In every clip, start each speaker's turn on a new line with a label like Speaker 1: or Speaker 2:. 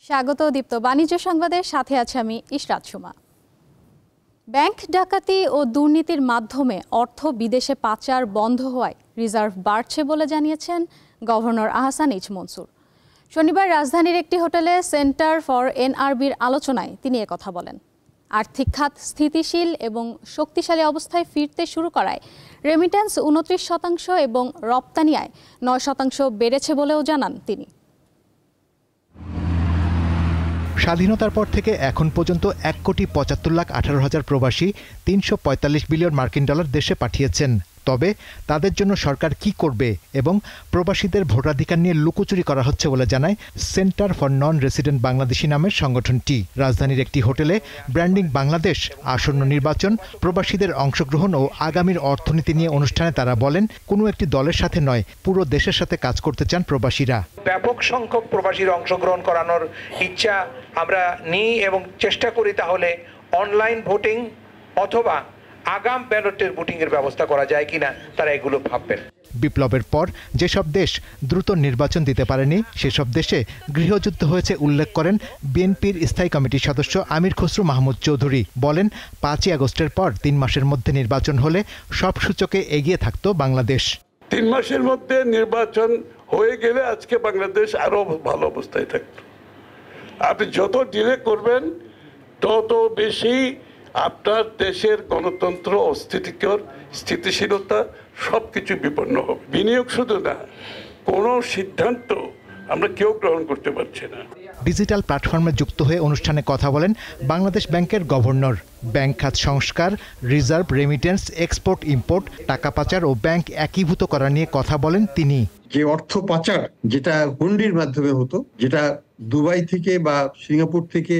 Speaker 1: স্বাগত দীপ্ত বাণিজ্য সংবাদের সাথে আছে আমি ইশরাত সুমা। ব্যাংক ডাকাতি ও দুর্নীতির মাধ্যমে অর্থ বিদেশে পাচার বন্ধ হওয়ায় রিজার্ভ বাড়ছে বলে জানিয়েছেন গভর্নর আহসান এইচ মনসুর। শনিবার রাজধানীর একটি হোটেলে সেন্টার ফর এনআরবির আলোচনায় তিনি একথা বলেন। আর্থিক খাত স্থিতিশীল এবং শক্তিশালী অবস্থায় ফিরতে শুরু করায় রেমিট্যান্স 29% এবং রপ্তানি আয় 9% বেড়েছে বলেও জানান তিনি।
Speaker 2: স্বাধীনতার পর থেকে এখন পর্যন্ত 1,75,18,000 প্রবাসী 345 বিলিয়ন মার্কিন ডলার দেশে পাঠিয়েছেন। তবে তাদের জন্য সরকার কি করবে এবং প্রবাসীদের ভোটাধিকার নিয়ে লুকোচুরি করা হচ্ছে বলে জানায় centre for non resident Bangladeshi নামের সংগঠনটি। রাজধানীর একটি হোটেলে ব্র্যান্ডিং বাংলাদেশ, আসন্ন নির্বাচন, প্রবাসীদের অংশগ্রহণ ও আগামীর অর্থনীতি নিয়ে অনুষ্ঠানে তারা বলেন, কোনো একটি দলের সাথে নয়, পুরো দেশের সাথে কাজ করতে চান প্রবাসীরা।
Speaker 3: ব্যাপক সংখ্যক প্রবাসীর অংশগ্রহণ করানোর ইচ্ছা আমরা নিই এবং চেষ্টা করি তাহলে অনলাইন ভোটিং অথবা আগাম ব্যালটের ভোটিংয়ের ব্যবস্থা করা যায় কিনা তারা এগুলো ভাববেন।
Speaker 2: বিপ্লবের পর যেসব দেশ দ্রুত নির্বাচন দিতে পারেনি সেসব দেশে গৃহযুদ্ধ হয়েছে উল্লেখ করেন বিএনপির স্থায়ী কমিটির সদস্য আমির খসরু মাহমুদ চৌধুরী। বলেন, 5ই আগস্টের পর 3 মাসের মধ্যে নির্বাচন হলে সব সূচকে এগিয়ে থাকত বাংলাদেশ।
Speaker 4: 3 মাসের মধ্যে নির্বাচন হয়ে গেলে আজকে বাংলাদেশ আরো ভালো অবস্থায় থাকত। আপনি যত ডিলে করবেন তত বেশি আপনার দেশের গণতন্ত্র, অস্থিতিকর স্থিতিশীলতা সবকিছু বিপন্ন হবে। বিনিয়োগ শুধু না, কোনো সিদ্ধান্ত আমরা কেউ গ্রহণ করতে পারছি না।
Speaker 2: ডিজিটাল প্ল্যাটফর্মে যুক্ত হয়ে অনুষ্ঠানে কথা বলেন বাংলাদেশ ব্যাংকের গভর্নর। ব্যাংক খাত সংস্কার, রিজার্ভ, রেমিটেন্স, এক্সপোর্ট ইম্পোর্ট, টাকা পাচার ও ব্যাংক একীভূত করা নিয়ে কথা বলেন তিনি।
Speaker 5: যে অর্থ পাচার যেটা হুন্ডির মাধ্যমে হতো, যেটা দুবাই থেকে বা সিঙ্গাপুর থেকে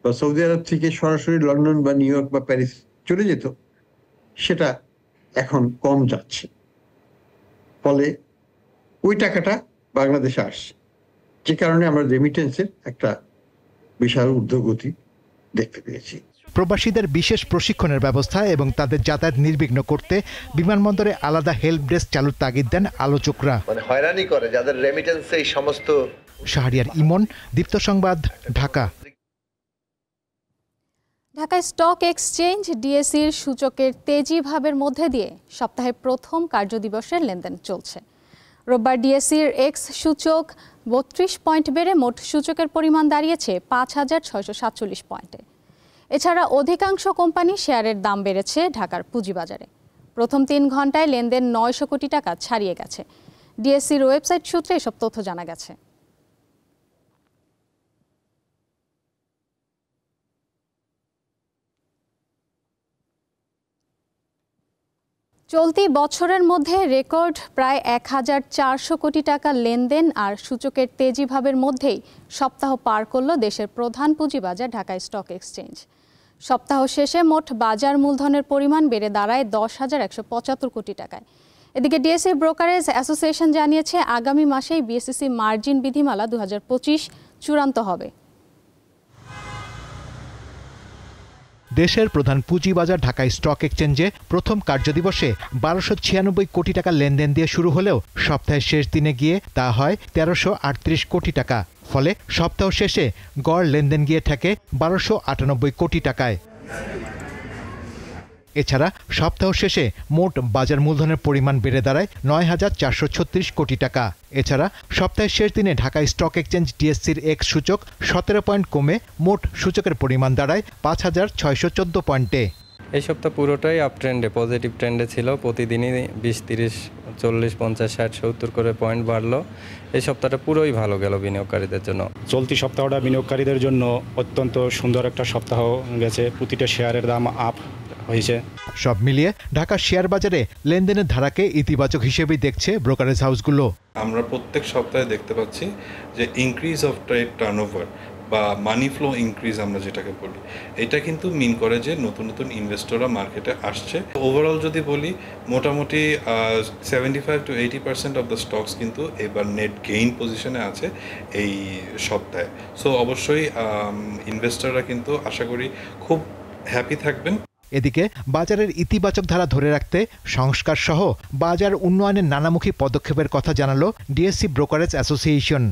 Speaker 5: বা সৌদি আরব থেকে সরাসরি লন্ডন বা নিউ ইয়র্ক বা প্যারিস চলে যেত, সেটা এখন কম যাচ্ছে। ফলে ওই টাকাটা বাংলাদেশে আসছে, যে কারণে আমরা রেমিটেন্সের একটা বিশাল ঊর্ধ্বগতি দেখতে পেয়েছি।
Speaker 2: প্রবাসীদের বিশেষ প্রশিক্ষণের ব্যবস্থা এবং তাদের যাতায়াত নির্বিঘ্ন করতে বিমানবন্দরে আলাদা হেল্প ডেস্ক চালুর তাগিদ দেন আলোচকরা।
Speaker 6: হয়রানি করে যাদের রেমিটেন্স এই সমস্ত।
Speaker 2: শাহরিয়ার ইমন, দীপ্ত সংবাদ, ঢাকা।
Speaker 1: ঢাকা স্টক এক্সচেঞ্জ ডিএসইর সূচকের তেজি ভাবের মধ্যে দিয়ে সপ্তাহে প্রথম কার্যদিবসের লেনদেন চলছে। রোববার ডিএসইর এক্স সূচক 32 পয়েন্ট বেড়ে মোট সূচকের পরিমাণ দাঁড়িয়েছে 5,647 পয়েন্টে। এছাড়া অধিকাংশ কোম্পানি শেয়ারের দাম বেড়েছে ঢাকার পুঁজিবাজারে। প্রথম 3 ঘন্টায় লেনদেন 900 কোটি টাকা ছাড়িয়ে গেছে। ডিএসইর ওয়েবসাইট সূত্রে এসব তথ্য জানা গেছে। চলতি বছরের মধ্যে রেকর্ড প্রায় 1,400 কোটি টাকা লেনদেন আর সূচকের তেজিভাবের মধ্যেই সপ্তাহ পার করল দেশের প্রধান পুঁজিবাজার ঢাকা স্টক এক্সচেঞ্জ। সপ্তাহ শেষে মোট বাজার মূলধনের পরিমাণ বেড়ে দাঁড়ায় 10,175 কোটি টাকায়। এদিকে ডিএসই ব্রোকারেজ অ্যাসোসিয়েশন জানিয়েছে, আগামী মাসেই বিএসইসি মার্জিন বিধিমালা 2025 চূড়ান্ত হবে।
Speaker 2: দেশের প্রধান পুঁজিবাজার ঢাকা স্টক এক্সচেঞ্জে প্রথম কার্যদিবসে 1296 কোটি টাকা লেনদেন দিয়ে শুরু হলেও সপ্তাহের শেষ দিনে গিয়ে তা হয় 1338 কোটি টাকা। ফলে সপ্তাহ শেষে গড় লেনদেন গিয়ে থাকে 1298 কোটি টাকায়। এছাড়া সপ্তাহ শেষে মোট বাজার মূলধনের পরিমাণ বেড়ে দাঁড়ায় 9,436 কোটি টাকা। এছাড়া সপ্তাহের শেষ দিনে ঢাকা স্টক এক্সচেঞ্জ ডিএসসির এক্স সূচক 17 পয়েন্ট কমে মোট সূচকের পরিমাণ দাঁড়ায় 5,614 পয়েন্টে।
Speaker 7: এই সপ্তাহ পুরোটাই আপ ট্রেন্ডে, পজিটিভ ট্রেন্ডে ছিল। প্রতিদিনই 20, 30, 40, 50, 60, 70 করে পয়েন্ট বাড়লো। এই সপ্তাহটা পুরোই ভালো গেল বিনিয়োগকারীদের জন্য।
Speaker 8: চলতি সপ্তাহটা বিনিয়োগকারীদের জন্য অত্যন্ত সুন্দর একটা সপ্তাহ গেছে। প্রতিটা শেয়ারের দাম আপ হয়েছে। সব
Speaker 2: মিলিয়ে ঢাকা শেয়ার বাজারে লেনদেনের ধারাকে ইতিবাচক হিসেবেই দেখছে ব্রোকারেজ হাউসগুলো।
Speaker 9: আমরা প্রত্যেক সপ্তাহে দেখতে পাচ্ছি যে ইনক্রিজ অফ ট্রেড টার্নওভার বা মানি ফ্লো ইনক্রিজ আমরা যেটাকে বলি, এটা কিন্তু মিন করে যে নতুন নতুন ইনভেস্টররা মার্কেটে আসছে। ওভারঅল যদি বলি, মোটামুটি 75 to 80% অফ দ্য স্টকস কিন্তু এবার নেট গেইন পজিশনে আছে এই সপ্তাহে। সো অবশ্যই ইনভেস্টররা কিন্তু আশা করি খুব হ্যাপি থাকবেন।
Speaker 2: এদিকে বাজারের ইতিবাচক ধারা ধরে রাখতে সংস্কার সহ বাজার উন্নয়নের নানামুখী পদক্ষেপের কথা জানালো ডিএসসি ব্রোকারেজ অ্যাসোসিয়েশন।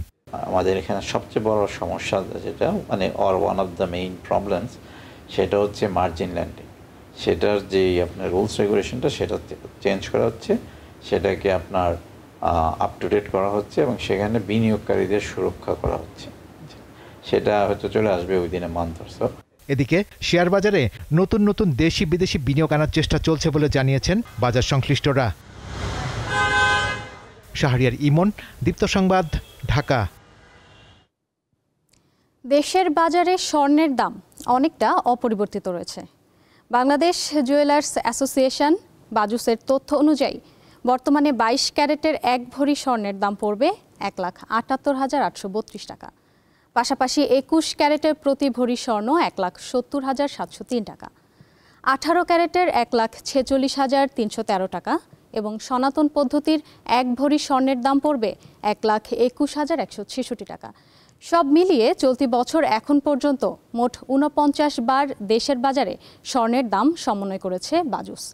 Speaker 10: আমাদের এখানে সবচেয়ে বড় সমস্যা যেটা মানে one of the main problems সেটা হচ্ছে মার্জিন ল্যান্ডিং। সেটার যে আপনার রুলস রেগুলেশনটা সেটা চেঞ্জ করা হচ্ছে, সেটাকে আপনার আপ টু ডেট করা হচ্ছে এবং সেখানে বিনিয়োগকারীদের সুরক্ষা করা হচ্ছে। সেটা হয়তো চলে আসবে within a month or so.
Speaker 2: এদিকে শেয়ার বাজারে নতুন নতুন দেশি বিদেশি বিনিয়োগ আনার চেষ্টা চলছে বলে জানিয়েছেন বাজার সংশ্লিষ্টরা। শাহরিয়ার ইমন, দীপ্ত সংবাদ, ঢাকা।
Speaker 1: দেশের বাজারে স্বর্ণের দাম অনেকটা অপরিবর্তিত রয়েছে। বাংলাদেশ জুয়েলার্স অ্যাসোসিয়েশন বাজুসের তথ্য অনুযায়ী বর্তমানে 22 ক্যারেটের 1 ভরি স্বর্ণের দাম পড়বে 1,78,832 টাকা। পাশাপাশি 21 ক্যারেটের প্রতি ভরি স্বর্ণ 1,70,703 টাকা, 18 ক্যারেটের 1,46,313 টাকা এবং সনাতন পদ্ধতির 1 ভরি স্বর্ণের দাম পড়বে 1,21,166 টাকা। সব মিলিয়ে চলতি বছর এখন পর্যন্ত মোট 49 বার দেশের বাজারে স্বর্ণের দাম সমন্বয় করেছে বাজুস,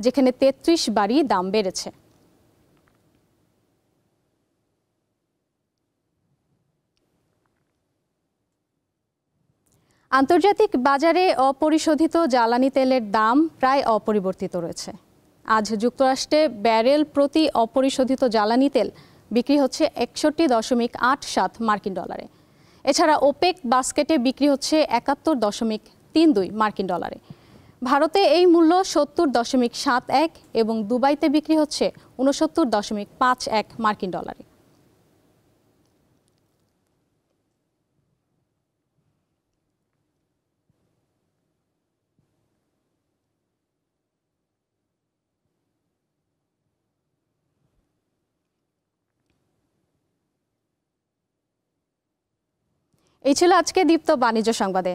Speaker 1: যেখানে 33 বারই দাম বেড়েছে। আন্তর্জাতিক বাজারে অপরিশোধিত জ্বালানি তেলের দাম প্রায় অপরিবর্তিত রয়েছে। আজ যুক্তরাষ্ট্রে ব্যারেল প্রতি অপরিশোধিত জ্বালানি তেল বিক্রি হচ্ছে 61.87 মার্কিন ডলারে। এছাড়া ওপেক বাস্কেটে বিক্রি হচ্ছে 71.32 মার্কিন ডলারে। ভারতে এই মূল্য 70.71 এবং দুবাইতে বিক্রি হচ্ছে 69.51 মার্কিন ডলারে। এই ছিল আজকে দীপ্ত বাণিজ্য সংবাদে।